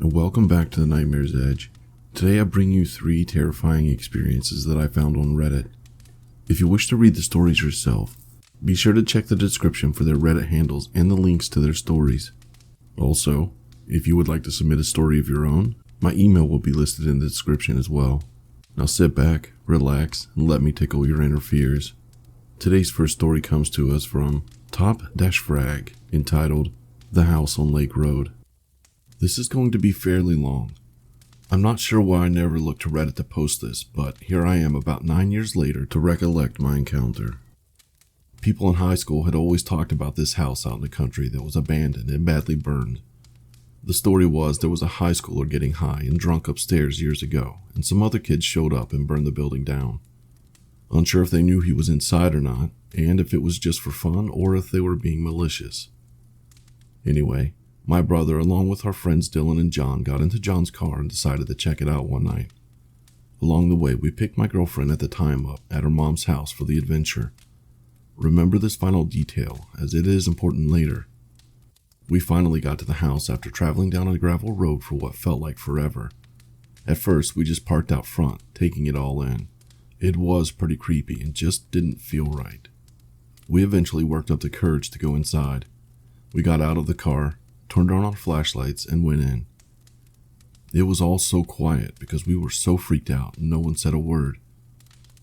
and welcome back to the Nightmare's Edge. Today I bring you 3 terrifying experiences that I found on Reddit. If you wish to read the stories yourself, be sure to check the description for their Reddit handles and the links to their stories. Also, if you would like to submit a story of your own, my email will be listed in the description as well. Now sit back, relax, and let me tickle your inner fears. Today's first story comes to us from Top-Frag, entitled The House on Lake Road. This is going to be fairly long. I'm not sure why I never looked to Reddit to post this, but here I am about 9 years later to recollect my encounter. People in high school had always talked about this house out in the country that was abandoned and badly burned. The story was there was a high schooler getting high and drunk upstairs years ago, and some other kids showed up and burned the building down. Unsure if they knew he was inside or not, and if it was just for fun or if they were being malicious. Anyway, my brother, along with our friends Dylan and John, got into John's car and decided to check it out one night. Along the way, we picked my girlfriend at the time up at her mom's house for the adventure. Remember this final detail, as it is important later. We finally got to the house after traveling down a gravel road for what felt like forever. At first, we just parked out front, taking it all in. It was pretty creepy and just didn't feel right. We eventually worked up the courage to go inside. We got out of the car, turned on our flashlights, and went in. It was all so quiet because we were so freaked out and no one said a word.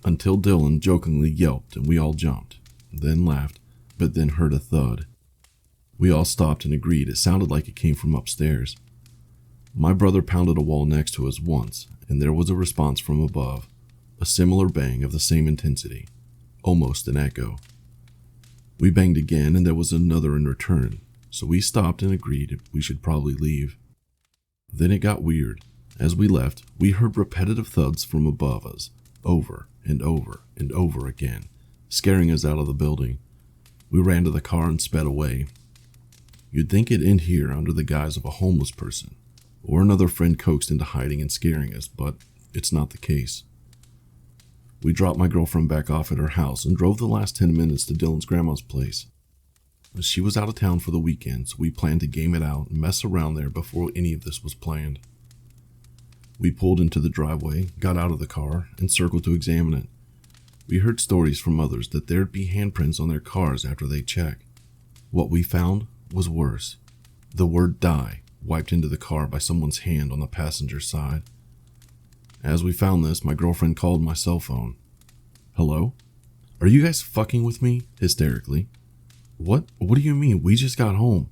Until Dylan jokingly yelped and we all jumped, then laughed, but then heard a thud. We all stopped and agreed it sounded like it came from upstairs. My brother pounded a wall next to us once, and there was a response from above, a similar bang of the same intensity, almost an echo. We banged again and there was another in return, so we stopped and agreed we should probably leave. Then it got weird. As we left, we heard repetitive thuds from above us, over and over and over again, scaring us out of the building. We ran to the car and sped away. You'd think it'd end here under the guise of a homeless person, or another friend coaxed into hiding and scaring us, but it's not the case. We dropped my girlfriend back off at her house and drove the last 10 minutes to Dylan's grandma's place. She was out of town for the weekend, so we planned to game it out and mess around there before any of this was planned. We pulled into the driveway, got out of the car, and circled to examine it. We heard stories from others that there'd be handprints on their cars after they check. What we found was worse. The word "die" wiped into the car by someone's hand on the passenger side. As we found this, my girlfriend called my cell phone. "Hello? Are you guys fucking with me?" hysterically. What do you mean? We just got home.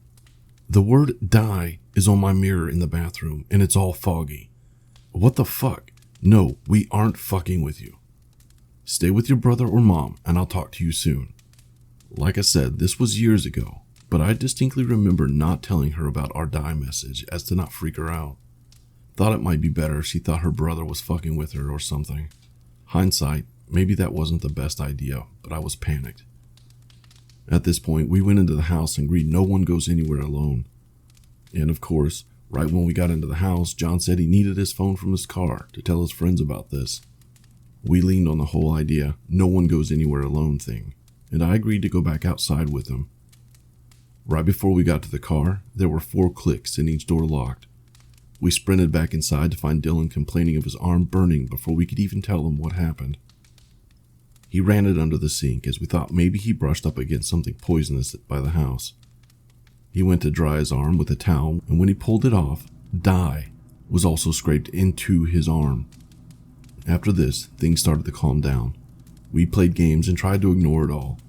The word "die" is on my mirror in the bathroom, and it's all foggy. What the fuck? No, we aren't fucking with you. Stay with your brother or mom, and I'll talk to you soon. Like I said, this was years ago, but I distinctly remember not telling her about our die message as to not freak her out. Thought it might be better if she thought her brother was fucking with her or something. Hindsight, maybe that wasn't the best idea, but I was panicked. At this point, we went into the house and agreed no one goes anywhere alone. And of course, right when we got into the house, John said he needed his phone from his car to tell his friends about this. We leaned on the whole idea, no one goes anywhere alone thing, and I agreed to go back outside with him. Right before we got to the car, there were 4 clicks and each door locked. We sprinted back inside to find Dylan complaining of his arm burning before we could even tell him what happened. He ran it under the sink as we thought maybe he brushed up against something poisonous by the house. He went to dry his arm with a towel, and when he pulled it off, "die" was also scraped into his arm. After this, things started to calm down. We played games and tried to ignore it all.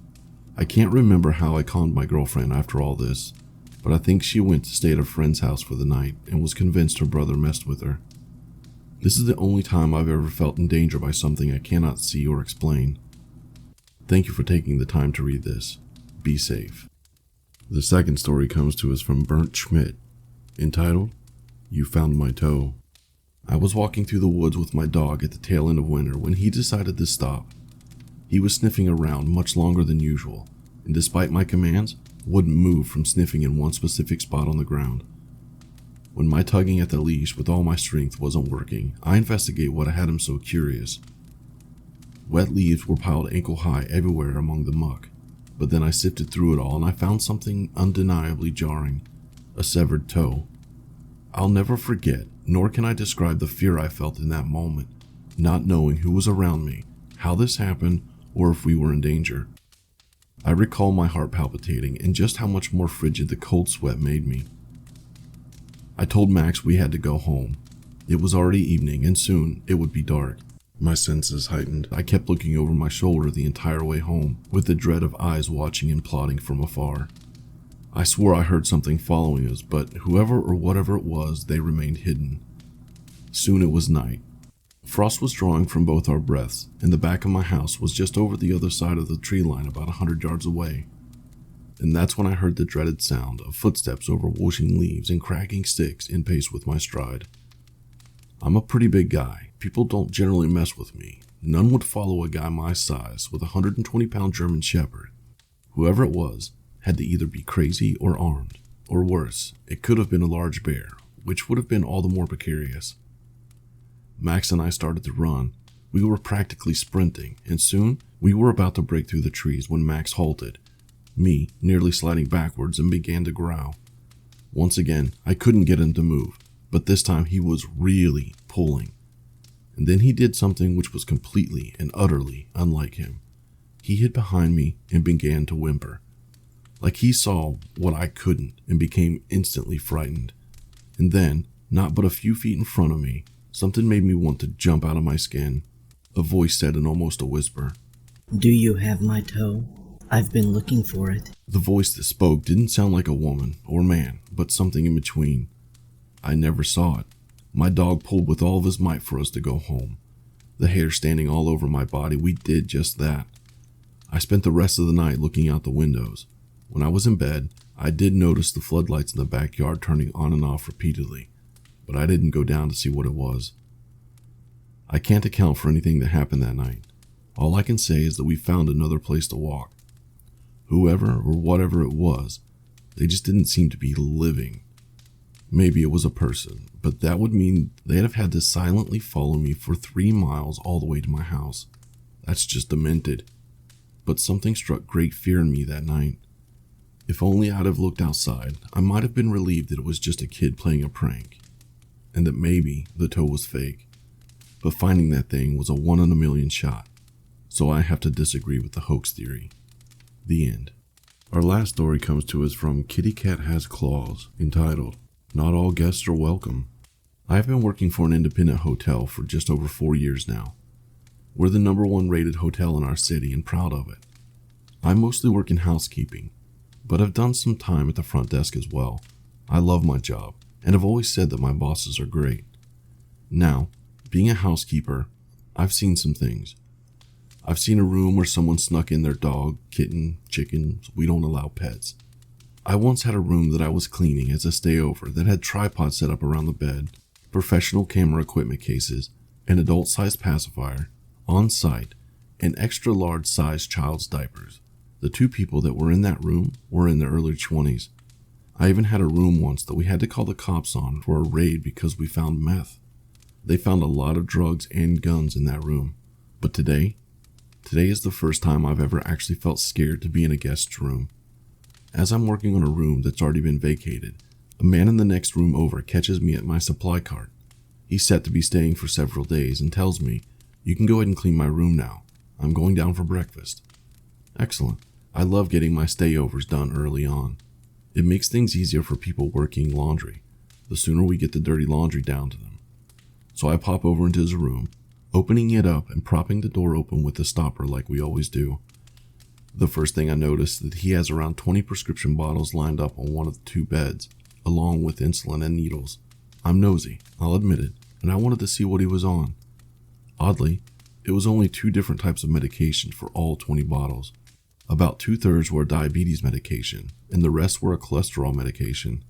I can't remember how I calmed my girlfriend after all this, but I think she went to stay at a friend's house for the night and was convinced her brother messed with her. This is the only time I've ever felt in danger by something I cannot see or explain. Thank you for taking the time to read this. Be safe. The second story comes to us from BurntSchmidt, entitled, You Found My Toe. I was walking through the woods with my dog at the tail end of winter when he decided to stop. He was sniffing around much longer than usual, and despite my commands, wouldn't move from sniffing in one specific spot on the ground. When my tugging at the leash with all my strength wasn't working, I investigated what had him so curious. Wet leaves were piled ankle-high everywhere among the muck, but then I sifted through it all and I found something undeniably jarring, a severed toe. I'll never forget, nor can I describe the fear I felt in that moment, not knowing who was around me, how this happened, or if we were in danger. I recall my heart palpitating and just how much more frigid the cold sweat made me. I told Max we had to go home. It was already evening and soon it would be dark. My senses heightened. I kept looking over my shoulder the entire way home, with the dread of eyes watching and plotting from afar. I swore I heard something following us, but whoever or whatever it was, they remained hidden. Soon it was night. Frost was drawing from both our breaths, and the back of my house was just over the other side of the tree line about 100 yards away. And that's when I heard the dreaded sound of footsteps over whooshing leaves and cracking sticks in pace with my stride. I'm a pretty big guy. People don't generally mess with me. None would follow a guy my size with a 120-pound German Shepherd. Whoever it was had to either be crazy or armed, or worse, it could have been a large bear, which would have been all the more precarious. Max and I started to run. We were practically sprinting, and soon we were about to break through the trees when Max halted, me nearly sliding backwards, and began to growl. Once again, I couldn't get him to move, but this time he was really pulling. And then he did something which was completely and utterly unlike him. He hid behind me and began to whimper, like he saw what I couldn't, and became instantly frightened. And then, not but a few feet in front of me, something made me want to jump out of my skin. A voice said in almost a whisper, "Do you have my toe? I've been looking for it." The voice that spoke didn't sound like a woman or man, but something in between. I never saw it. My dog pulled with all of his might for us to go home. The hair standing all over my body, we did just that. I spent the rest of the night looking out the windows. When I was in bed, I did notice the floodlights in the backyard turning on and off repeatedly, but I didn't go down to see what it was. I can't account for anything that happened that night. All I can say is that we found another place to walk. Whoever or whatever it was, they just didn't seem to be living. Maybe it was a person, but that would mean they'd have had to silently follow me for 3 miles all the way to my house. That's just demented. But something struck great fear in me that night. If only I'd have looked outside, I might have been relieved that it was just a kid playing a prank, and that maybe the toe was fake. But finding that thing was a 1 in a million shot, so I have to disagree with the hoax theory. The end. Our last story comes to us from KittyKatHasClaws, entitled, "Not All Guests Are Welcome." I have been working for an independent hotel for just over 4 years now. We're the #1 rated hotel in our city and proud of it. I mostly work in housekeeping, but I've done some time at the front desk as well. I love my job, and have always said that my bosses are great. Now, being a housekeeper, I've seen some things. I've seen a room where someone snuck in their dog, kitten, chickens. We don't allow pets. I once had a room that I was cleaning as a stayover that had tripods set up around the bed, professional camera equipment cases, an adult-sized pacifier, on site, and extra large-sized child's diapers. The 2 people that were in that room were in their early 20s. I even had a room once that we had to call the cops on for a raid because we found meth. They found a lot of drugs and guns in that room. But today is the first time I've ever actually felt scared to be in a guest's room. As I'm working on a room that's already been vacated, a man in the next room over catches me at my supply cart. He's set to be staying for several days and tells me, "You can go ahead and clean my room now. I'm going down for breakfast." Excellent. I love getting my stayovers done early on. It makes things easier for people working laundry. The sooner we get the dirty laundry down to them. So I pop over into his room, opening it up and propping the door open with the stopper like we always do. The first thing I noticed is that he has around 20 prescription bottles lined up on one of the 2 beds, along with insulin and needles. I'm nosy, I'll admit it, and I wanted to see what he was on. Oddly, it was only 2 different types of medication for all 20 bottles. About 2/3 were diabetes medication, and the rest were a cholesterol medication.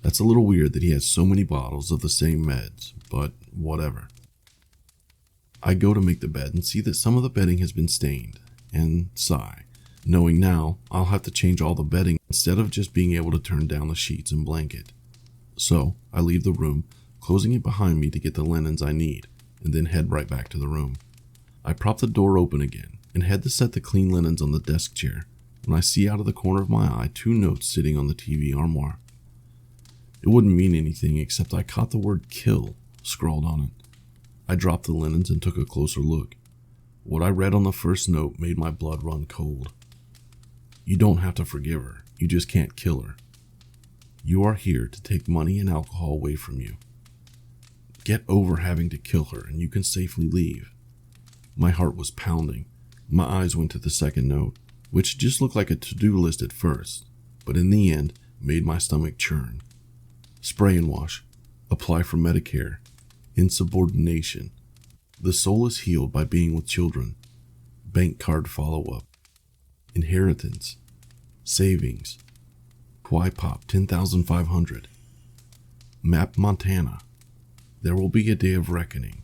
That's a little weird that he has so many bottles of the same meds, but whatever. I go to make the bed and see that some of the bedding has been stained, and sigh, knowing now I'll have to change all the bedding instead of just being able to turn down the sheets and blanket. So I leave the room, closing it behind me to get the linens I need, and then head right back to the room. I prop the door open again and head to set the clean linens on the desk chair when I see out of the corner of my eye 2 notes sitting on the TV armoire. It wouldn't mean anything except I caught the word kill scrawled on it. I dropped the linens and took a closer look. What I read on the first note made my blood run cold. You don't have to forgive her, you just can't kill her. You are here to take money and alcohol away from you. Get over having to kill her and you can safely leave. My heart was pounding. My eyes went to the second note, which just looked like a to-do list at first, but in the end made my stomach churn. Spray and wash. Apply for Medicare. Insubordination. The soul is healed by being with children. Bank card follow-up. Inheritance. Savings. Pop 10,500. Map Montana. There will be a day of reckoning.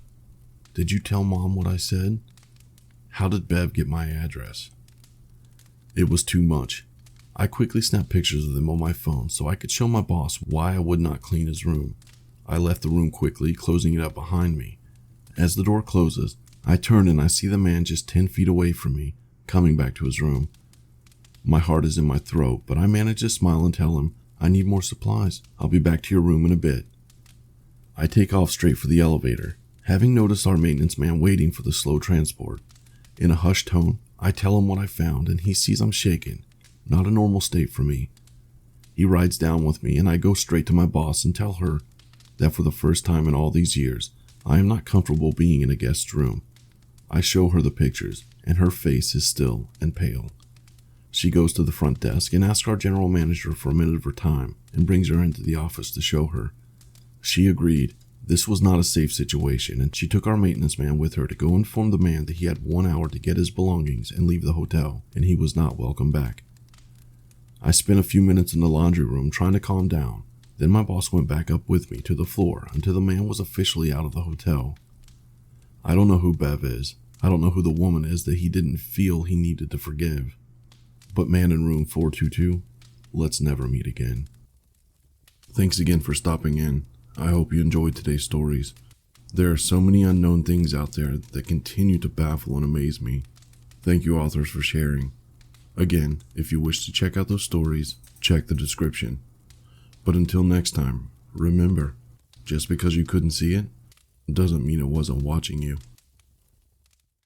Did you tell Mom what I said? How did Bev get my address? It was too much. I quickly snapped pictures of them on my phone so I could show my boss why I would not clean his room. I left the room quickly, closing it up behind me. As the door closes, I turn and I see the man just 10 feet away from me, coming back to his room. My heart is in my throat, but I manage to smile and tell him, I need more supplies. I'll be back to your room in a bit. I take off straight for the elevator, having noticed our maintenance man waiting for the slow transport. In a hushed tone, I tell him what I found, and he sees I'm shaken, not a normal state for me. He rides down with me, and I go straight to my boss and tell her that for the first time in all these years, I am not comfortable being in a guest's room. I show her the pictures, and her face is still and pale. She goes to the front desk and asks our general manager for a minute of her time and brings her into the office to show her. She agreed. This was not a safe situation, and she took our maintenance man with her to go inform the man that he had 1 hour to get his belongings and leave the hotel, and he was not welcome back. I spent a few minutes in the laundry room trying to calm down. Then my boss went back up with me to the floor until the man was officially out of the hotel. I don't know who Bev is. I don't know who the woman is that he didn't feel he needed to forgive. But man in room 422, let's never meet again. Thanks again for stopping in. I hope you enjoyed today's stories. There are so many unknown things out there that continue to baffle and amaze me. Thank you, authors, for sharing. Again, if you wish to check out those stories, check the description. But until next time, remember, just because you couldn't see it, doesn't mean it wasn't watching you.